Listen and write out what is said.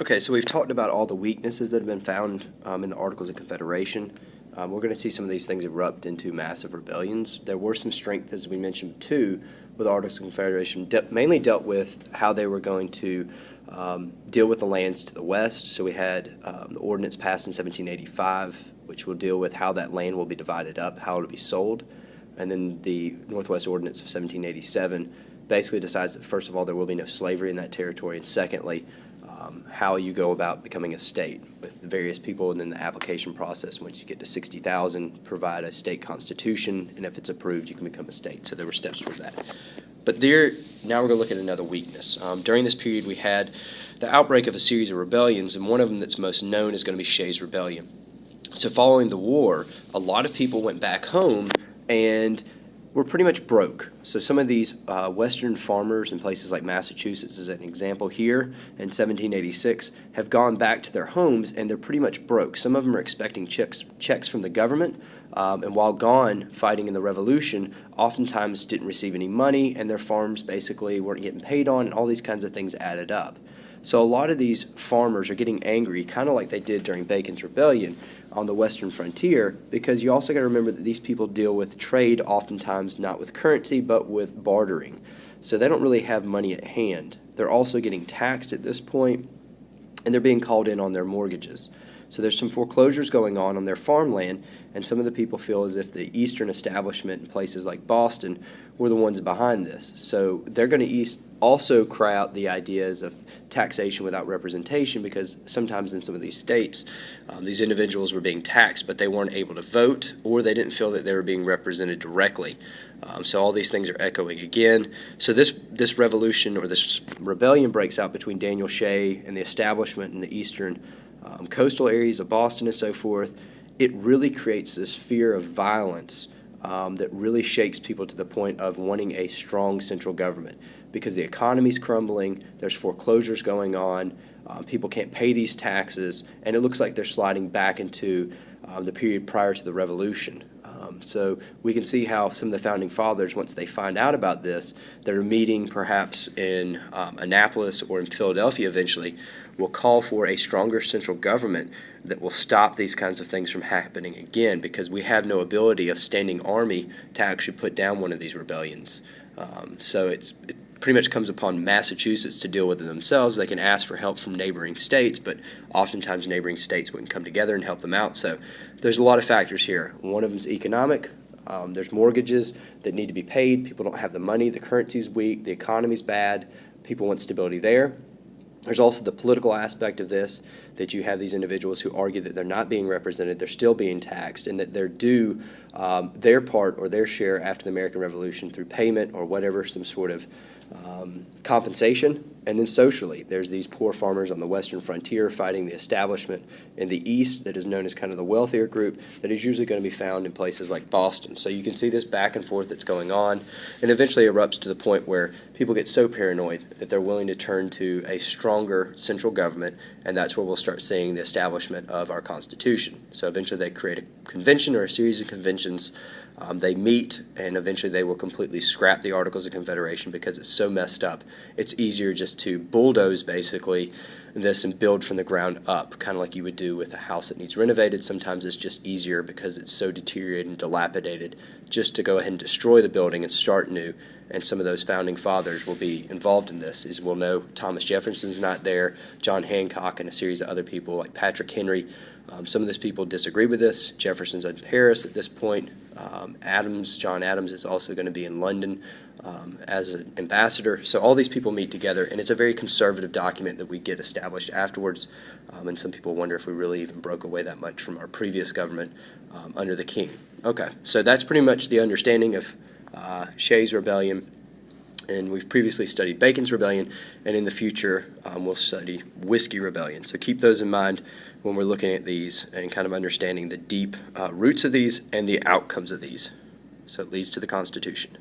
Okay, so we've talked about all the weaknesses that have been found in the Articles of Confederation. We're going to see some of these things erupt into massive rebellions. There were some strengths, as we mentioned, too, with the Articles of Confederation, mainly dealt with how they were going to deal with the lands to the west. So we had the ordinance passed in 1785, which will deal with how that land will be divided up, how it will be sold. And then the Northwest Ordinance of 1787 basically decides that, first of all, there will be no slavery in that territory, and secondly, how you go about becoming a state with the various people, and then the application process. Once you get to 60,000, provide a state constitution, and if it's approved, you can become a state. So there were steps towards that. But now we're going to look at another weakness. During this period, we had the outbreak of a series of rebellions, and one of them that's most known is going to be Shays Rebellion. So following the war, a lot of people went back home and were pretty much broke. So some of these western farmers in places like Massachusetts, as an example here, in 1786, have gone back to their homes and they're pretty much broke. Some of them are expecting checks from the government, and while gone fighting in the Revolution, oftentimes didn't receive any money, and their farms basically weren't getting paid on, and all these kinds of things added up. So a lot of these farmers are getting angry, kind of like they did during Bacon's Rebellion on the western frontier, because you also got to remember that these people deal with trade oftentimes not with currency but with bartering. So they don't really have money at hand. They're also getting taxed at this point, and they're being called in on their mortgages. So there's some foreclosures going on their farmland, and some of the people feel as if the Eastern establishment in places like Boston were the ones behind this. So they're going to also cry out the ideas of taxation without representation, because sometimes in some of these states, these individuals were being taxed, but they weren't able to vote, or they didn't feel that they were being represented directly. So all these things are echoing again. So this revolution, or this rebellion, breaks out between Daniel Shay and the establishment in the eastern coastal areas of Boston and so forth. It really creates this fear of violence that really shakes people to the point of wanting a strong central government, because the economy's crumbling, there's foreclosures going on, people can't pay these taxes, and it looks like they're sliding back into the period prior to the Revolution. So we can see how some of the founding fathers, once they find out about this, that are meeting perhaps in Annapolis or in Philadelphia eventually, will call for a stronger central government that will stop these kinds of things from happening again, because we have no ability of standing army to actually put down one of these rebellions. So it pretty much comes upon Massachusetts to deal with it themselves. They can ask for help from neighboring states, but oftentimes neighboring states wouldn't come together and help them out. So there's a lot of factors here. One of them is economic. There's mortgages that need to be paid. People don't have the money. The currency's weak. The economy's bad. People want stability there. There's also the political aspect of this, that you have these individuals who argue that they're not being represented, they're still being taxed, and that they're due their part or their share after the American Revolution through payment or whatever, some sort of compensation. And then socially, there's these poor farmers on the western frontier fighting the establishment in the east that is known as kind of the wealthier group, that is usually going to be found in places like Boston. So you can see this back and forth that's going on, and eventually erupts to the point where people get so paranoid that they're willing to turn to a stronger central government, and that's where we'll start seeing the establishment of our Constitution. So eventually they create a convention or a series of conventions. They meet, and eventually they will completely scrap the Articles of Confederation because it's so messed up. It's easier just to bulldoze basically this and build from the ground up, kind of like you would do with a house that needs renovated. Sometimes it's just easier because it's so deteriorated and dilapidated just to go ahead and destroy the building and start new. And some of those founding fathers will be involved in this. As we'll know, Thomas Jefferson's not there, John Hancock, and a series of other people like Patrick Henry. Some of those people disagree with this. Jefferson's in Paris at this point. John Adams is also going to be in London as an ambassador. So all these people meet together, and it's a very conservative document that we get established afterwards. And some people wonder if we really even broke away that much from our previous government under the king. Okay, so that's pretty much the understanding of Shays Rebellion. And we've previously studied Bacon's Rebellion, and in the future we'll study Whiskey Rebellion. So keep those in mind when we're looking at these and kind of understanding the deep roots of these and the outcomes of these. So it leads to the Constitution.